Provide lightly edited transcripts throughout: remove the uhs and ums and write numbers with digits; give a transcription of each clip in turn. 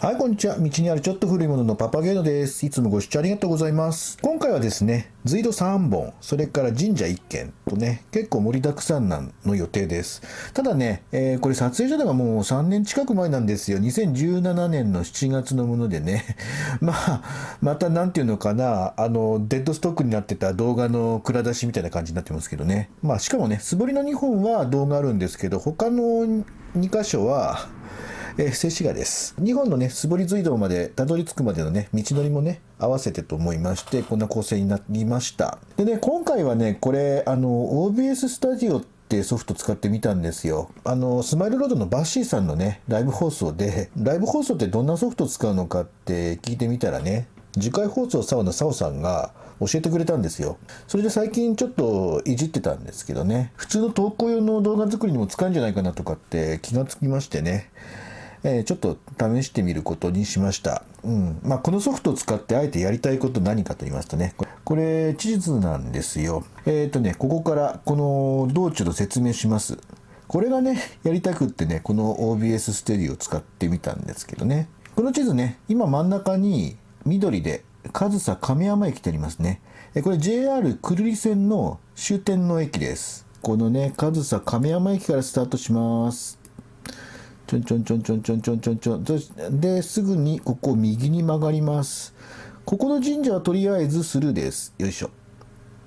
はい、こんにちは。道にあるちょっと古いもののパパゲーノです。いつもご視聴ありがとうございます。今回はですね、隧道3本、それから神社1軒とね、結構盛りだくさんなの予定です。ただね、これ撮影したのがもう3年近く前なんですよ。2017年の7月のものでね。またなんていうのかな、デッドストックになってた動画の蔵出しみたいな感じになってますけどね。しかもね、素振りの2本は動画あるんですけど、他の2箇所は、静止画です。2本のね、素振り隧道までたどり着くまでのね、道のりもね、合わせてと思いまして、こんな構成になりました。でね、今回はね、これ、OBS スタジオってソフト使ってみたんですよ。スマイルロードのバッシーさんのね、ライブ放送で、ライブ放送ってどんなソフトを使うのかって聞いてみたらね、次回放送サオのサオさんが教えてくれたんですよ。それで最近ちょっといじってたんですけどね、普通の投稿用の動画作りにも使うんじゃないかなとかって気がつきましてね、ちょっと試してみることにしました。このソフトを使ってあえてやりたいこと何かと言いますとね、これ地図なんですよ。ここからこの道中の説明します。これがね、やりたくってね、この OBS ステディを使ってみたんですけどね。この地図ね、今真ん中に緑で上総亀山駅ってありますね。これ JR 久留里線の終点の駅です。このね、上総亀山駅からスタートします。ちょんちょんちょんちょんちょんちょんちょんちょん。で、すぐにここ右に曲がります。ここの神社はとりあえずスルーです。よいしょ。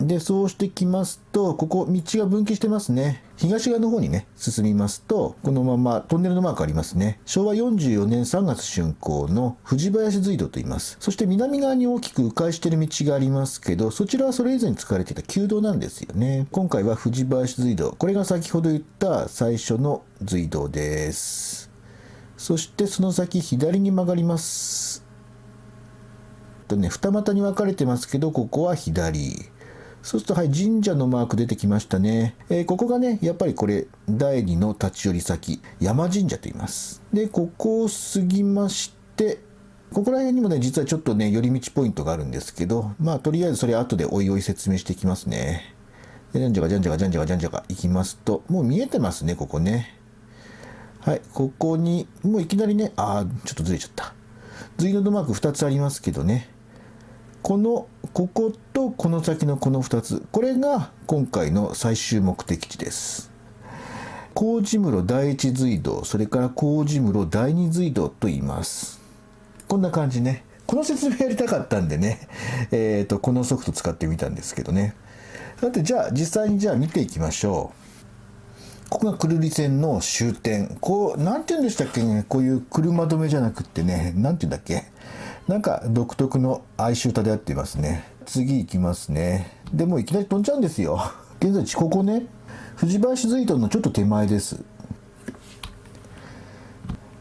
で、そうしてきますと、ここ道が分岐してますね。東側の方にね、進みますと、このままトンネルのマークありますね。昭和44年3月竣工の藤林隧道と言います。そして南側に大きく迂回している道がありますけど、そちらはそれ以前に使われていた旧道なんですよね。今回は藤林隧道。これが先ほど言った最初の隧道です。そしてその先左に曲がります。二股に分かれてますけど、ここは左。そうすると、はい、神社のマーク出てきましたね。ここがね、やっぱりこれ、第二の立ち寄り先、山神社と言います。で、ここを過ぎまして、ここら辺にもね、実はちょっとね、寄り道ポイントがあるんですけど、とりあえずそれ後でおいおい説明していきますね。で、じゃんじゃがじゃんじゃがじゃんじゃがじゃんじゃが行きますと、もう見えてますね、ここね。はい、ここに、もういきなりね、ちょっとずれちゃった。隧道のマーク2つありますけどね。こことこの先のこの2つ。これが今回の最終目的地です。麹室第一隧道、それから麹室第二隧道と言います。こんな感じね。この説明やりたかったんでね、このソフト使ってみたんですけどね。さて、じゃあ実際に見ていきましょう。ここが久留里線の終点。なんて言うんでしたっけね。こういう車止めじゃなくってね、なんて言うんだっけ。なんか独特の哀愁漂っていますね。次行きますね。でもういきなり飛んじゃうんですよ。現在地、ここね、藤林隧道のちょっと手前です。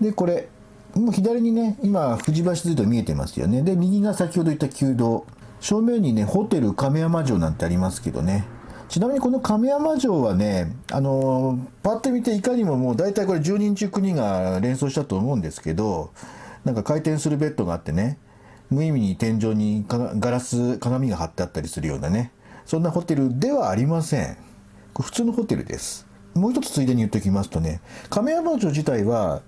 で、これ、もう左にね、今、藤林隧道見えてますよね。で、右が先ほど言った旧道。正面にね、ホテル亀山城なんてありますけどね。ちなみにこの亀山城はね、パッと見ていかにももう大体これ10人中9人が連想したと思うんですけど、なんか回転するベッドがあってね、無意味に天井にガラス、鏡が貼ってあったりするようなね、そんなホテルではありません。これ普通のホテルです。もう一つついでに言っておきますとね、亀山城自体は、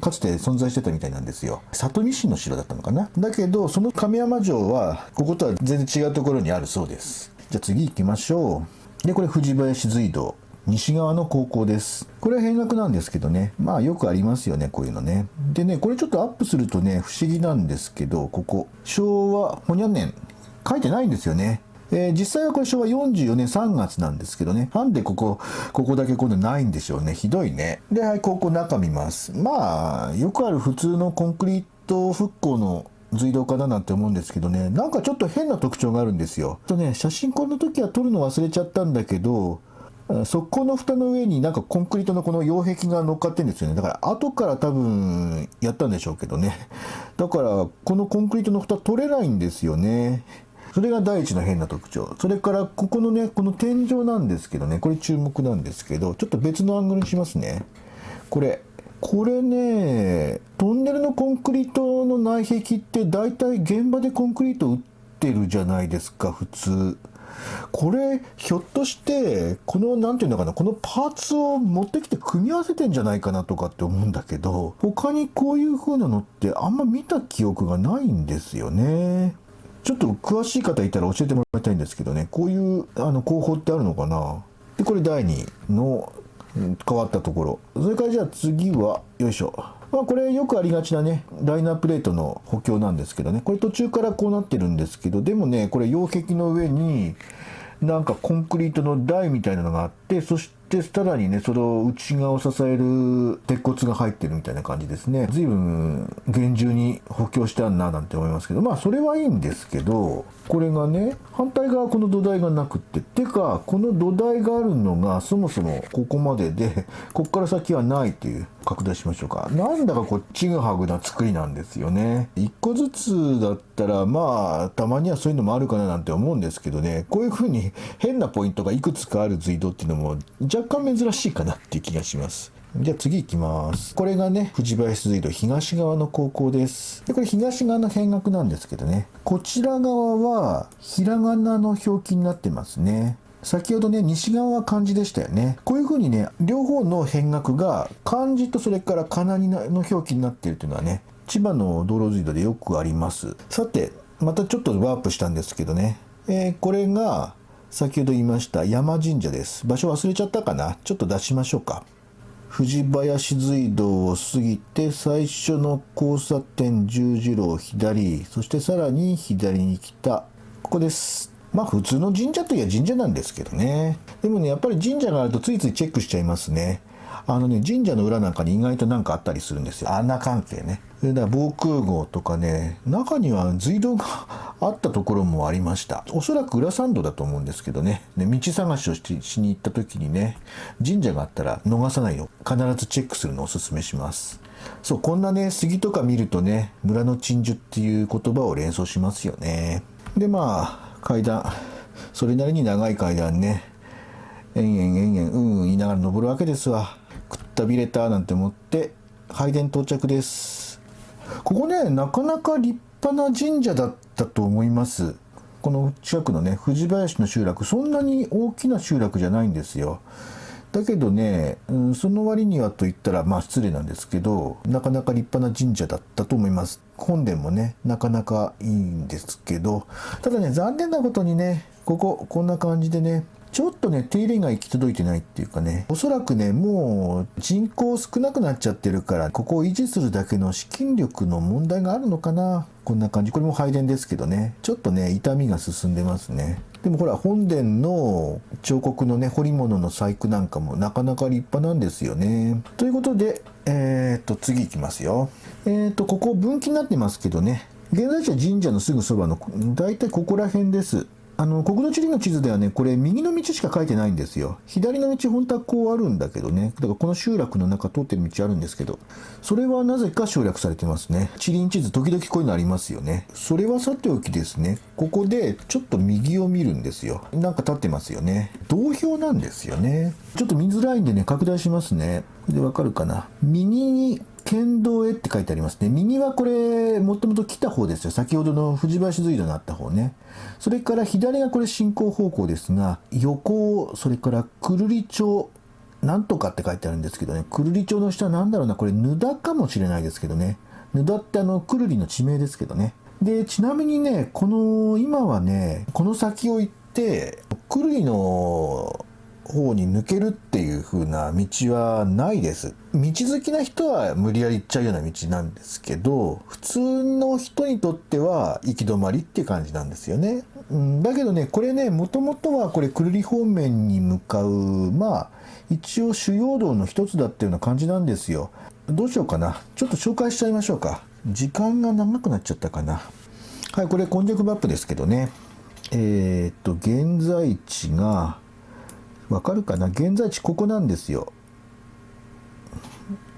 かつて存在してたみたいなんですよ。里見市の城だったのかな。だけど、その亀山城は、こことは全然違うところにあるそうです。じゃあ次行きましょう。で、これ藤林隧道。西側の高校です。これは変額なんですけどね。よくありますよね、こういうのね。でね、これちょっとアップするとね、不思議なんですけど、ここ、昭和ほにゃ年、書いてないんですよね。実際はこれ昭和44年3月なんですけどね。なんでここだけ今度ないんでしょうね。ひどいね。で、はい、ここ中見ます。よくある普通のコンクリート復興の隧道かななんて思うんですけどね。なんかちょっと変な特徴があるんですよ。写真この時は撮るの忘れちゃったんだけど、側溝の蓋の上になんかコンクリートのこの擁壁が乗っかってるんですよね。だから後から多分やったんでしょうけどね。だからこのコンクリートの蓋取れないんですよね。それが第一の変な特徴。それからここのね、この天井なんですけどね、これ注目なんですけど、ちょっと別のアングルにしますね。これね、トンネルのコンクリートの内壁って大体現場でコンクリート打ってるじゃないですか、普通。これひょっとしてこのなんていうのかな、このパーツを持ってきて組み合わせてんじゃないかなとかって思うんだけど、他にこういう風なのってあんま見た記憶がないんですよね。ちょっと詳しい方いたら教えてもらいたいんですけどね、こういう工法ってあるのかな。でこれ第2の変わったところ。それからじゃあ次はよいしょ、これよくありがちなねライナープレートの補強なんですけどね、これ途中からこうなってるんですけど、でもねこれ擁壁の上になんかコンクリートの台みたいなのがあって、そしてさらにねその内側を支える鉄骨が入ってるみたいな感じですね。随分厳重に補強してあるななんて思いますけど、まあそれはいいんですけど、これがね反対側この土台がなくっててか、この土台があるのがそもそもここまでで、ここから先はないという。拡大しましょうか。なんだかこっちがはぐな作りなんですよね。一個ずつだったらまあたまにはそういうのもあるかななんて思うんですけどね、こういう風に変なポイントがいくつかある隧道っていうのも若干珍しいかなっていう気がします。じゃあ次行きます。これがね藤林隧道東側の高校です。でこれ東側の見学なんですけどね、こちら側はひらがなの表記になってますね。先ほどね西側は漢字でしたよね。こういう風にね両方の変額が漢字とそれからかなの表記になっているというのはね、千葉の道路隧道でよくあります。さてまたちょっとワープしたんですけどね、これが先ほど言いました山神社です。場所忘れちゃったかな、ちょっと出しましょうか。藤林隧道を過ぎて最初の交差点十字路を左、そしてさらに左に来たここです。まあ普通の神社といえば神社なんですけどね。でもねやっぱり神社があるとついついチェックしちゃいますね。神社の裏なんかに意外となんかあったりするんですよ。穴関係ね。それから防空壕とかね、中には隧道があったところもありました。おそらく裏参道だと思うんですけどね。道探しをしに行った時にね、神社があったら逃さないよう必ずチェックするのをおすすめします。そう、こんなね杉とか見るとね、村の鎮守っていう言葉を連想しますよね。でまあ階段、それなりに長い階段ね、延々言いながら登るわけですわ。くったびれたなんて思って拝殿到着です。ここねなかなか立派な神社だったと思います。この近くのね藤林の集落、そんなに大きな集落じゃないんですよ。だけどね、その割にはと言ったらまあ失礼なんですけど、なかなか立派な神社だったと思います。本殿もねなかなかいいんですけど、ただね残念なことにねこんな感じでね、ちょっとね手入れが行き届いてないっていうかね、おそらくねもう人口少なくなっちゃってるから、ここを維持するだけの資金力の問題があるのかな。こんな感じ。これも拝殿ですけどね、ちょっとね傷みが進んでますね。でもほら本殿の彫刻のね彫り物の細工なんかもなかなか立派なんですよね。ということで次いきますよ。ここ分岐になってますけどね、現在地は神社のすぐそばの大体ここら辺です。国土地理の地図ではねこれ右の道しか書いてないんですよ。左の道本当はこうあるんだけどね、だからこの集落の中通ってる道あるんですけど、それはなぜか省略されてますね。地理地図時々こういうのありますよね。それはさておきですね、ここでちょっと右を見るんですよ。なんか立ってますよね。道標なんですよね。ちょっと見づらいんでね拡大しますね。これでわかるかな。右に県道へって書いてありますね。右はこれもともと来た方ですよ。先ほどの藤林隧道のあった方ね。それから左がこれ進行方向ですが、横、それからくるり町なんとかって書いてあるんですけどね、くるり町の下は何だろうな、これぬだかもしれないですけどね。ぬだってくるりの地名ですけどね。でちなみにね今はねこの先を行ってくるりの方に抜けるっていう風な道はないです。道好きな人は無理やり行っちゃうような道なんですけど、普通の人にとっては行き止まりっていう感じなんですよね。だけどねこれねもともとはこれ久留里方面に向かうまあ一応主要道の一つだったような感じなんですよ。どうしようかな、ちょっと紹介しちゃいましょうか。時間が長くなっちゃったかな。はい、これ根性マップですけどね、現在地がわかるかな。現在地ここなんですよ。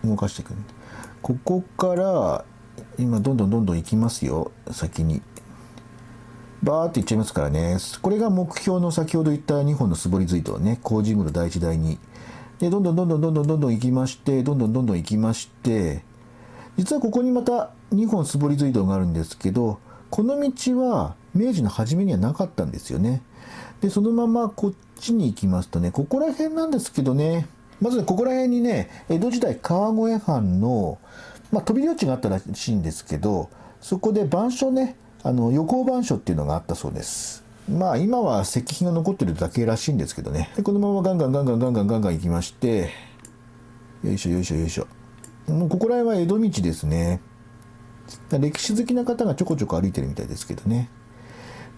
動かしていく。ここから今どんどん行きますよ。先にバーって行っちゃいますからね。これが目標の先ほど言った2本の素堀隧道ね、工事室第1第2でどんどん行きまして、どんどん行きまして、実はここにまた2本素堀隧道があるんですけど、この道は明治の初めにはなかったんですよね。で、そのままこっちに行きますとね、ここら辺なんですけどね、まずね、ここら辺にね、江戸時代川越藩の、飛び領地があったらしいんですけど、そこで番所ね、横行番所っていうのがあったそうです。今は石碑が残ってるだけらしいんですけどね。で、このままガンガンガンガンガンガンガンガン行きまして、よいしょよいしょよいしょ。もうここら辺は江戸道ですね。歴史好きな方がちょこちょこ歩いてるみたいですけどね。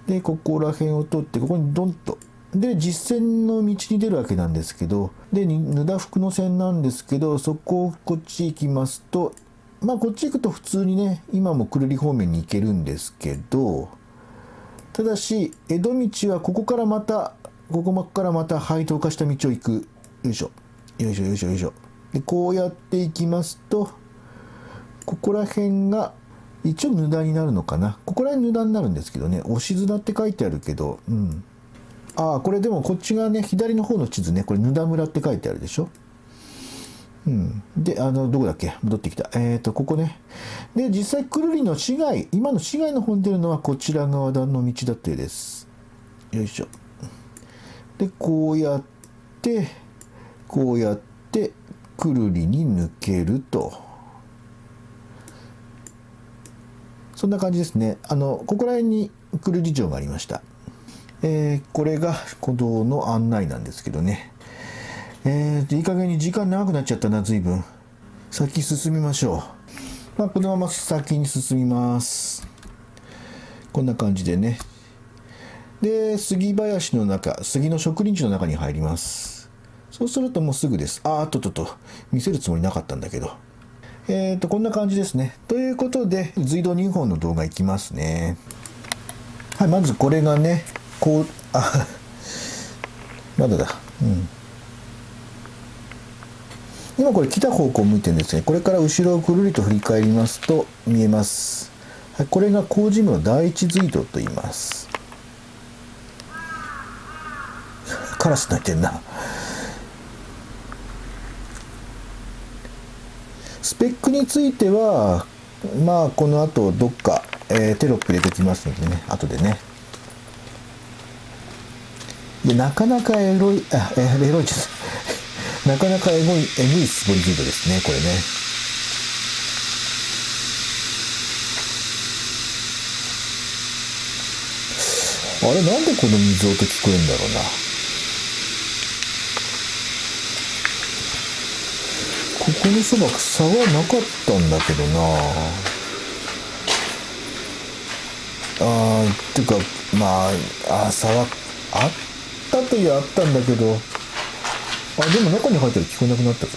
で、ここら辺を通って、ここにドンと。で、実線の道に出るわけなんですけど、で、ぬだふくの線なんですけど、そこをこっち行きますと、こっち行くと普通にね、今も久留里方面に行けるんですけど、ただし、江戸道はここからまた廃島化した道を行く。よいしょ。よいしょよいしょよいしょ。で、こうやって行きますと、ここら辺が、一応ぬだになるのかな。ここら辺ぬだになるんですけどね。おしずだって書いてあるけど、うん。これでもこっちがね、左の方の地図ね、これぬだ村って書いてあるでしょ。うん。で、どこだっけ戻ってきた。ここね。で、実際、久留里の市街、今の市街の方に出るのはこちら側の道だってです。よいしょ。で、こうやって、久留里に抜けると。そんな感じですね。ここら辺に久留里城がありました。これが歩道の案内なんですけどね。いい加減に時間長くなっちゃったな、随分。先進みましょう。このまま先に進みます。こんな感じでね。で、杉林の中、杉の植林地の中に入ります。そうするともうすぐです。見せるつもりなかったんだけど。こんな感じですね。ということで、随道2本の動画いきますね。はい、まずこれがね、まだだ。うん。今これ来た方向を向いてるんですね。これから後ろをくるりと振り返りますと見えます。はい、これが工事部の第一随道と言います。カラス鳴いてんな。スペックについては、この後どっか、テロップ入れておきますのでね、後でね。で、なかなかエロい、エロいです。なかなかえぐい絞り随道ですね、これね。あれ、なんでこの水音聞こえるんだろうな。ここのそば草はなかったんだけどな。っていうか、草はあったというあったんだけど、でも中に入ったら聞こえなくなったぞ。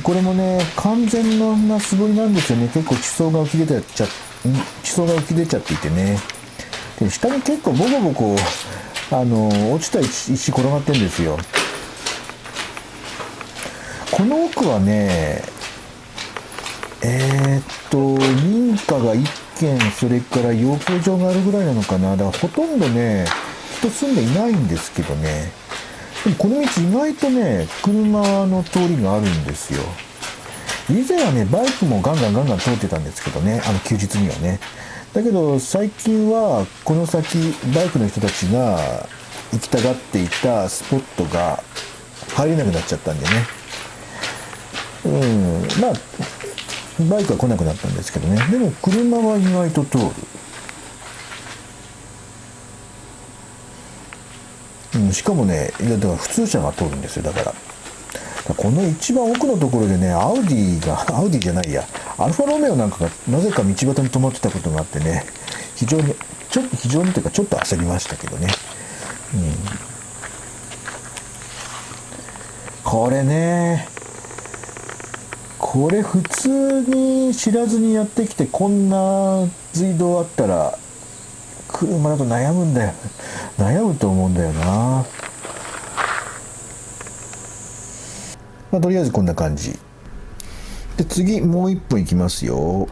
これもね、完全な絞りなんですよね。結構地層が浮き出ちゃっていてね。で、下に結構ボコボコ、落ちた石転がってるんですよ。この奥はね、民家が1軒、それから養鶏場があるぐらいなのかな。だからほとんどね、人住んでいないんですけどね。でもこの道意外とね、車の通りがあるんですよ。以前はね、バイクもガンガン通ってたんですけどね、休日にはね。だけど最近はこの先バイクの人たちが行きたがっていたスポットが入れなくなっちゃったんでね。バイクは来なくなったんですけどね。でも車は意外と通る。しかもね、だから普通車が通るんですよ。だからこの一番奥のところでね、アウディじゃないや、アルファロメオなんかがなぜか道端に止まってたことがあってね、非常にというかちょっと焦りましたけどね。これね、これ普通に知らずにやってきてこんな随道あったら車だと悩むと思うんだよな。とりあえずこんな感じで、次もう一本いきますよ。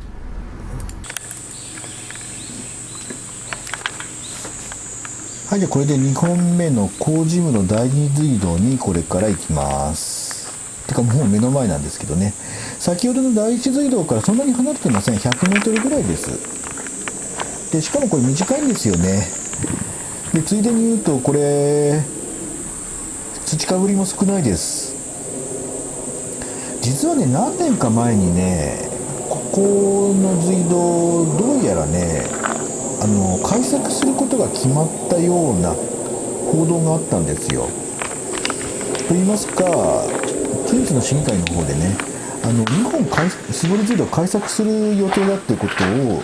はい、じゃあこれで2本目の工事部の第二随道にこれから行きます。てかもう目の前なんですけどね。先ほどの第一隧道からそんなに離れてません。100メートルぐらいです。で、しかもこれ短いんですよね。で、ついでに言うと、これ、土かぶりも少ないです。実はね、何年か前にね、ここの隧道、どうやらね、開削することが決まったような報道があったんですよ。と言いますか、近畿の市議会の方でね、日本絞り隧道を開削する予定だっていうことを、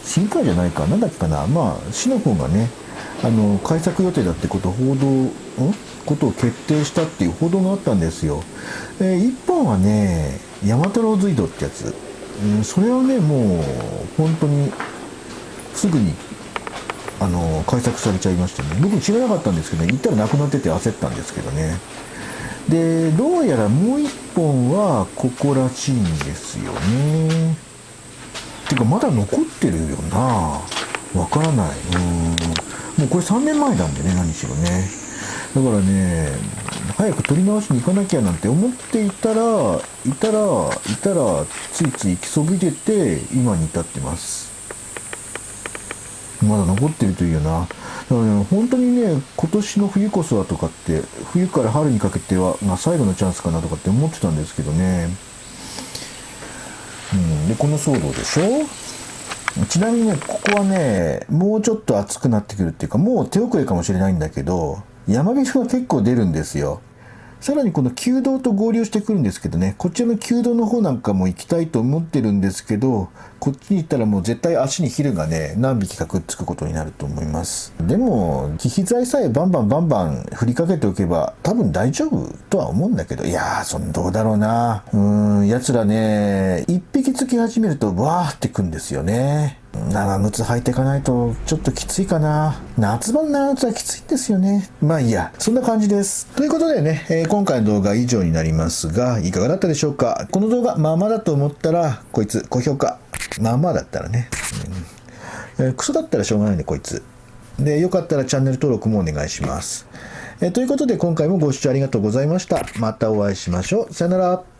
市議会じゃないか、なんだっけかな、まあ、市の方がね、開削予定だってことをことを決定したっていう報道があったんですよ。一本はね、大和路隧道ってやつ。それはね、もう、本当に、すぐに、開削されちゃいましてね。僕知らなかったんですけどね、行ったらなくなってて焦ったんですけどね。で、どうやらもう一本は、ここらしいんですよね。てか、まだ残ってるよな。わからない。もうこれ3年前なんでね、何しろね。だからね、早く取り直しに行かなきゃなんて思っていたら、ついつい行きそびれて、今に至ってます。まだ残ってるというよな。だからね、本当にね、今年の冬こそはとかって、冬から春にかけては、最後のチャンスかなとかって思ってたんですけどね。で、この騒動でしょ。ちなみにね、ここはね、もうちょっと暑くなってくるっていうか、もう手遅れかもしれないんだけど、山火事が結構出るんですよ。さらにこの旧道と合流してくるんですけどね、こっちの旧道の方なんかも行きたいと思ってるんですけど、こっちに行ったらもう絶対足にヒルがね、何匹かくっつくことになると思います。でも、機材さえバンバン振りかけておけば、多分大丈夫とは思うんだけど、いやー、どうだろうな。奴らね、一匹つき始めると、わーってくんですよね。長靴履いていかないとちょっときついかな。夏場の長靴はきついんですよね。まあいいや、そんな感じです。ということでね、今回の動画は以上になりますが、いかがだったでしょうか。この動画、まあまあだと思ったら、こいつ、高評価。まあまあだったらね。クソだったらしょうがないんで、こいつ。で、よかったらチャンネル登録もお願いします。ということで、今回もご視聴ありがとうございました。またお会いしましょう。さよなら。